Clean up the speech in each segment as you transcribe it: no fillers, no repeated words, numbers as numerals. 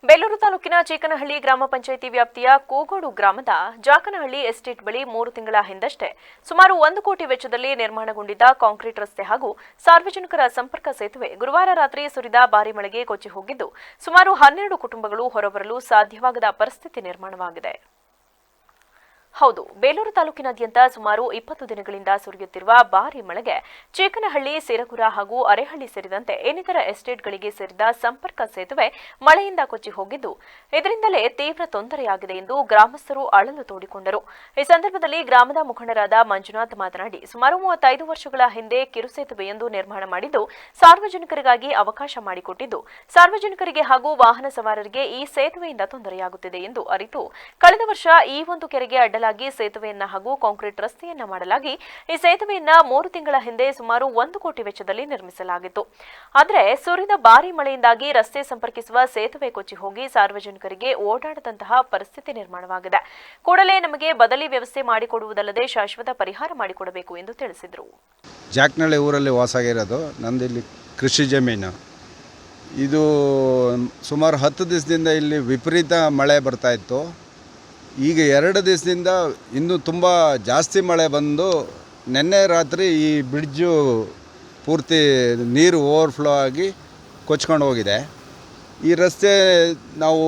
ಬೇಲೂರು ತಾಲೂಕಿನ ಚೀಕನಹಳ್ಳಿ ಗ್ರಾಮ ಪಂಚಾಯಿತಿ ವ್ಯಾಪ್ತಿಯ ಕೋಗೋಡು ಗ್ರಾಮದ ಜಾಕನಹಳ್ಳಿ ಎಸ್ಟೇಟ್ ಬಳಿ 3 ತಿಂಗಳ ಹಿಂದಷ್ಟೇ ಸುಮಾರು 1 ಕೋಟಿ ವೆಚ್ಚದಲ್ಲಿ ನಿರ್ಮಾಣಗೊಂಡಿದ್ದ ಕಾಂಕ್ರೀಟ್ ರಸ್ತೆ ಹಾಗೂ ಸಾರ್ವಜನಿಕರ ಸಂಪರ್ಕ ಸೇತುವೆ ಗುರುವಾರ ರಾತ್ರಿ ಸುರಿದ ಭಾರೀ ಮಳೆಗೆ ಕೊಚ್ಚಿ ಹೋಗಿದ್ದು ಸುಮಾರು 12 ಕುಟುಂಬಗಳು ಹೊರಬರಲು ಸಾಧ್ಯವಾಗದ ಪರಿಸ್ಥಿತಿ ನಿರ್ಮಾಣವಾಗಿದೆ. ಹೌದು, ಬೇಲೂರು ತಾಲೂಕಿನಾದ್ಯಂತ ಸುಮಾರು 20 ದಿನಗಳಿಂದ ಸುರಿಯುತ್ತಿರುವ ಭಾರೀ ಮಳೆಗೆ ಚೀಕನಹಳ್ಳಿ, ಸಿರಗುರ ಹಾಗೂ ಅರೆಹಳ್ಳಿ ಸೇರಿದಂತೆ ಇನ್ನಿತರ ಎಸ್ಟೇಟ್ಗಳಿಗೆ ಸೇರಿದ ಸಂಪರ್ಕ ಸೇತುವೆ ಮಳೆಯಿಂದ ಕೊಚ್ಚಿ ಹೋಗಿದ್ದು, ಇದರಿಂದಲೇ ತೀವ್ರ ತೊಂದರೆಯಾಗಿದೆ ಎಂದು ಗ್ರಾಮಸ್ಥರು ಅಳಲು ತೋಡಿಕೊಂಡರು. ಈ ಸಂದರ್ಭದಲ್ಲಿ ಗ್ರಾಮದ ಮುಖಂಡರಾದ ಮಂಜುನಾಥ್ ಮಾತನಾಡಿ, ಸುಮಾರು 35 ವರ್ಷಗಳ ಹಿಂದೆ ಕಿರುಸೇತುವೆಯೊಂದು ನಿರ್ಮಾಣ ಮಾಡಿದ್ದು, ಸಾರ್ವಜನಿಕರಿಗಾಗಿ ಅವಕಾಶ ಮಾಡಿಕೊಟ್ಟಿದ್ದು, ಸಾರ್ವಜನಿಕರಿಗೆ ಹಾಗೂ ವಾಹನ ಸವಾರರಿಗೆ ಈ ಸೇತುವೆಯಿಂದ ತೊಂದರೆಯಾಗುತ್ತಿದೆ ಎಂದು ಅರಿತು ಕಳೆದ ವರ್ಷ ಈ ಒಂದು ಕೆರೆಗೆ ಸೇತುವೆಯನ್ನ ಹಾಗೂ ಕಾಂಕ್ರೀಟ್ ರಸ್ತೆಯನ್ನ ಮಾಡಲಾಗಿ ಈ ಸೇತುವೆಯನ್ನ 3 ತಿಂಗಳ ಹಿಂದೆ ಸುಮಾರು 1 ಕೋಟಿ ವೆಚ್ಚದಲ್ಲಿ ನಿರ್ಮಿಸಲಾಗಿತ್ತು. ಆದರೆ ಸುರಿದ ಭಾರೀ ಮಳೆಯಿಂದಾಗಿ ರಸ್ತೆ ಸಂಪರ್ಕಿಸುವ ಸೇತುವೆ ಕೊಚ್ಚಿ ಹೋಗಿ ಸಾರ್ವಜನಿಕರಿಗೆ ಓಡಾಡದಂತಹ ಪರಿಸ್ಥಿತಿ ನಿರ್ಮಾಣವಾಗಿದೆ. ಕೂಡಲೇ ನಮಗೆ ಬದಲಿ ವ್ಯವಸ್ಥೆ ಮಾಡಿಕೊಡುವುದಲ್ಲದೆ ಶಾಶ್ವತ ಪರಿಹಾರ ಮಾಡಿಕೊಡಬೇಕು ಎಂದು ತಿಳಿಸಿದರು. ಜಾಕನಹಳ್ಳಿ ಊರಲ್ಲಿ ವಾಸಾಗಿರೋದು, ನಂದಿಲ್ಲಿ ಕೃಷಿ ಜಮೀನು. ಇದು ಸುಮಾರು 10 ದಿವಸದಿಂದ ಇಲ್ಲಿ ವಿಪರೀತ ಮಳೆ ಬರ್ತಾ ಇತ್ತು. ಈಗ 2 ದಿವಸದಿಂದ ಇನ್ನೂ ತುಂಬ ಜಾಸ್ತಿ ಮಳೆ ಬಂದು ನಿನ್ನೆ ರಾತ್ರಿ ಈ ಬ್ರಿಡ್ಜು ಪೂರ್ತಿ ನೀರು ಓವರ್ಫ್ಲೋ ಆಗಿ ಕೊಚ್ಕೊಂಡು ಹೋಗಿದೆ. ಈ ರಸ್ತೆ ನಾವು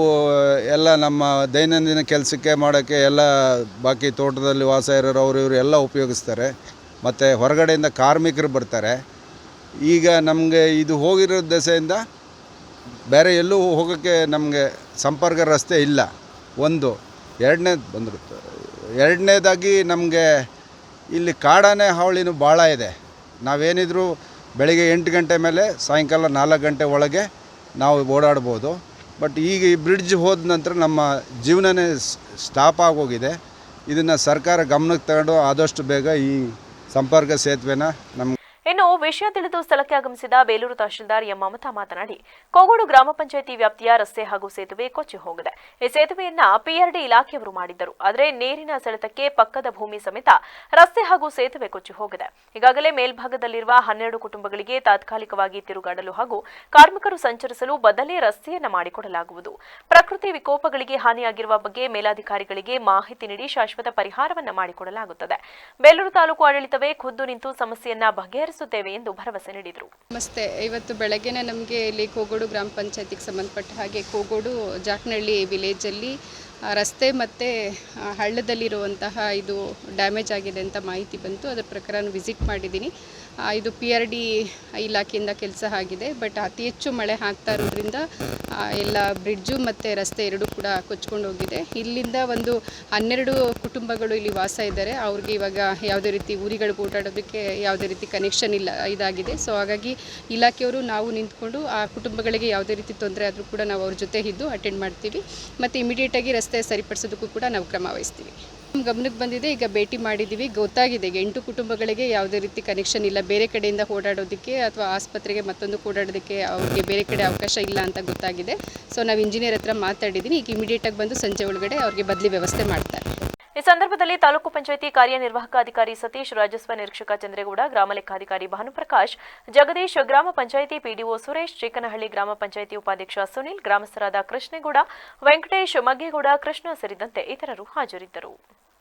ಎಲ್ಲ ನಮ್ಮ ದೈನಂದಿನ ಕೆಲಸಕ್ಕೆ ಮಾಡೋಕ್ಕೆ ಎಲ್ಲ ಬಾಕಿ ತೋಟದಲ್ಲಿ ವಾಸ ಇರೋರು ಅವರು ಇವರು ಎಲ್ಲ ಉಪಯೋಗಿಸ್ತಾರೆ. ಮತ್ತು ಹೊರಗಡೆಯಿಂದ ಕಾರ್ಮಿಕರು ಬರ್ತಾರೆ. ಈಗ ನಮಗೆ ಇದು ಹೋಗಿರೋ ದೆಸೆಯಿಂದ ಬೇರೆ ಎಲ್ಲೂ ಹೋಗೋಕ್ಕೆ ನಮಗೆ ಸಂಪರ್ಕ ರಸ್ತೆ ಇಲ್ಲ. ಎರಡನೇದಾಗಿ ನಮಗೆ ಇಲ್ಲಿ ಕಾಡಾನೆ ಹಾವಳಿನೂ ಭಾಳ ಇದೆ. ನಾವೇನಿದ್ರು ಬೆಳಿಗ್ಗೆ 8 ಗಂಟೆ ಮೇಲೆ ಸಾಯಂಕಾಲ 4 ಗಂಟೆ ಒಳಗೆ ನಾವು ಓಡಾಡ್ಬೋದು. ಬಟ್ ಈಗ ಈ ಬ್ರಿಡ್ಜ್ ಹೋದ ನಂತರ ನಮ್ಮ ಜೀವನನೇ ಸ್ಟಾಪ್ ಆಗೋಗಿದೆ. ಇದನ್ನು ಸರ್ಕಾರ ಗಮನಕ್ಕೆ ತಗೊಂಡು ಆದಷ್ಟು ಬೇಗ ಈ ಸಂಪರ್ಕ ಸೇತುವೆನ ನಮ್ಮ ಇನ್ನು ವಿಷಯ ತಿಳಿದು ಸ್ಥಳಕ್ಕೆ ಆಗಮಿಸಿದ ಬೇಲೂರು ತಹಶೀಲ್ದಾರ್ ಎಂ ಮಮತಾ ಮಾತನಾಡಿ, ಕೋಗೋಡು ಗ್ರಾಮ ಪಂಚಾಯಿತಿ ವ್ಯಾಪ್ತಿಯ ರಸ್ತೆ ಹಾಗೂ ಸೇತುವೆ ಕೊಚ್ಚಿ ಹೋಗಿದೆ. ಈ ಸೇತುವೆಯನ್ನ ಪಿಆರ್ಡಿ ಇಲಾಖೆಯವರು ಮಾಡಿದ್ದರು. ಆದರೆ ನೀರಿನ ಸೆಳೆತಕ್ಕೆ ಪಕ್ಕದ ಭೂಮಿ ಸಮೇತ ರಸ್ತೆ ಹಾಗೂ ಸೇತುವೆ ಕೊಚ್ಚಿ ಹೋಗಿದೆ. ಈಗಾಗಲೇ ಮೇಲ್ಭಾಗದಲ್ಲಿರುವ 12 ಕುಟುಂಬಗಳಿಗೆ ತಾತ್ಕಾಲಿಕವಾಗಿ ತಿರುಗಾಡಲು ಹಾಗೂ ಕಾರ್ಮಿಕರು ಸಂಚರಿಸಲು ಬದಲೇ ರಸ್ತೆಯನ್ನ ಮಾಡಿಕೊಡಲಾಗುವುದು. ಪ್ರಕೃತಿ ವಿಕೋಪಗಳಿಗೆ ಹಾನಿಯಾಗಿರುವ ಬಗ್ಗೆ ಮೇಲಾಧಿಕಾರಿಗಳಿಗೆ ಮಾಹಿತಿ ನೀಡಿ ಶಾಶ್ವತ ಪರಿಹಾರವನ್ನ ಮಾಡಿಕೊಡಲಾಗುತ್ತದೆ. ಬೇಲೂರು ತಾಲೂಕು ಆಡಳಿತವೇ ಖುದ್ದು ನಿಂತು ಸಮಸ್ಯೆಯನ್ನ ಬಗೆಹರಿಸುತ್ತೇವೆ ಎಂದು ಭರವಸೆ ನೀಡಿದರು. ನಮಸ್ತೆ. ಇವತ್ತು ಬೆಳಗ್ಗೆನೇ ನಮಗೆ ಇಲ್ಲಿ ಕೋಗೋಡು ಗ್ರಾಮ ಪಂಚಾಯತಿಗೆ ಸಂಬಂಧಪಟ್ಟ ಹಾಗೆ ಕೋಗೋಡು ಜಾಕನಹಳ್ಳಿ ವಿಲೇಜಲ್ಲಿ ರಸ್ತೆ ಮತ್ತು ಹಳ್ಳದಲ್ಲಿರುವಂತಹ ಇದು ಡ್ಯಾಮೇಜ್ ಆಗಿದೆ ಅಂತ ಮಾಹಿತಿ ಬಂತು. ಅದರ ಪ್ರಕಾರ ವಿಸಿಟ್ ಮಾಡಿದ್ದೀನಿ. ಇದು PRD ಇಲಾಖೆಯಿಂದ ಕೆಲಸ ಆಗಿದೆ. ಬಟ್ ಅತಿ ಹೆಚ್ಚು ಮಳೆ ಆಗ್ತಾ ಇರೋದ್ರಿಂದ ಎಲ್ಲ ಬ್ರಿಡ್ಜು ಮತ್ತು ರಸ್ತೆ ಎರಡೂ ಕೂಡ ಕೊಚ್ಕೊಂಡು ಹೋಗಿದೆ. ಇಲ್ಲಿಂದ ಒಂದು 12 ಕುಟುಂಬಗಳು ಇಲ್ಲಿ ವಾಸ ಇದ್ದಾರೆ. ಅವ್ರಿಗೆ ಇವಾಗ ಯಾವುದೇ ರೀತಿ ಊರುಗಳಿಗೆ ಓಡಾಡೋದಕ್ಕೆ ಯಾವುದೇ ರೀತಿ ಕನೆಕ್ಷನ್ ಇಲ್ಲ ಇದಾಗಿದೆ. ಸೊ ಹಾಗಾಗಿ ಇಲಾಖೆಯವರು ನಾವು ನಿಂತ್ಕೊಂಡು ಆ ಕುಟುಂಬಗಳಿಗೆ ಯಾವುದೇ ರೀತಿ ತೊಂದರೆ ಆದರೂ ಕೂಡ ನಾವು ಅವ್ರ ಜೊತೆ ಇದ್ದು ಅಟೆಂಡ್ ಮಾಡ್ತೀವಿ ಮತ್ತು ಇಮಿಡಿಯೇಟಾಗಿ ರಸ್ತೆ ಸರಿಪಡಿಸೋದಕ್ಕೂ ಕೂಡ ನಾವು ಕ್ರಮ ವಹಿಸ್ತೀವಿ. ನಮ್ಮ ಗಮನಕ್ಕೆ ಬಂದಿದೆ, ಈಗ ಭೇಟಿ ಮಾಡಿದ್ದೀವಿ, ಗೊತ್ತಾಗಿದೆ 8 ಕುಟುಂಬಗಳಿಗೆ ಯಾವುದೇ ರೀತಿ ಕನೆಕ್ಷನ್ ಇಲ್ಲ. ಬೇರೆ ಕಡೆಯಿಂದ ಓಡಾಡೋದಕ್ಕೆ ಅಥವಾ ಆಸ್ಪತ್ರೆಗೆ ಮತ್ತೊಂದು ಓಡಾಡೋದಕ್ಕೆ ಅವ್ರಿಗೆ ಬೇರೆ ಕಡೆ ಅವಕಾಶ ಇಲ್ಲ ಅಂತ ಗೊತ್ತಾಗಿದೆ. ಸೊ ನಾವು ಇಂಜಿನಿಯರ್ ಹತ್ರ ಮಾತಾಡಿದ್ದೀನಿ. ಈಗ ಇಮಿಡಿಯೇಟಾಗಿ ಬಂದು ಸಂಜೆ ಒಳಗಡೆ ಅವ್ರಿಗೆ ಬದಲಿ ವ್ಯವಸ್ಥೆ ಮಾಡ್ತಾರೆ. ಈ ಸಂದರ್ಭದಲ್ಲಿ ತಾಲೂಕು ಪಂಚಾಯಿತಿ ಕಾರ್ಯನಿರ್ವಾಹಕ ಅಧಿಕಾರಿ ಸತೀಶ್, ರಾಜಸ್ವ ನಿರೀಕ್ಷಕ ಚಂದ್ರೇಗೌಡ, ಗ್ರಾಮ ಲೆಕ್ಕಾಧಿಕಾರಿ ಭಾನುಪ್ರಕಾಶ್, ಜಗದೀಶ್, ಗ್ರಾಮ ಪಂಚಾಯಿತಿ PDO ಸುರೇಶ್, ಚೀಕನಹಳ್ಳಿ ಗ್ರಾಮ ಪಂಚಾಯಿತಿ ಉಪಾಧ್ಯಕ್ಷ ಸುನಿಲ್, ಗ್ರಾಮಸ್ಥರಾದ ಕೃಷ್ಣೇಗೌಡ, ವೆಂಕಟೇಶ್, ಮಗ್ಗೇಗೌಡ, ಕೃಷ್ಣ ಸೇರಿದಂತೆ ಇತರರು ಹಾಜರಿದ್ದರು.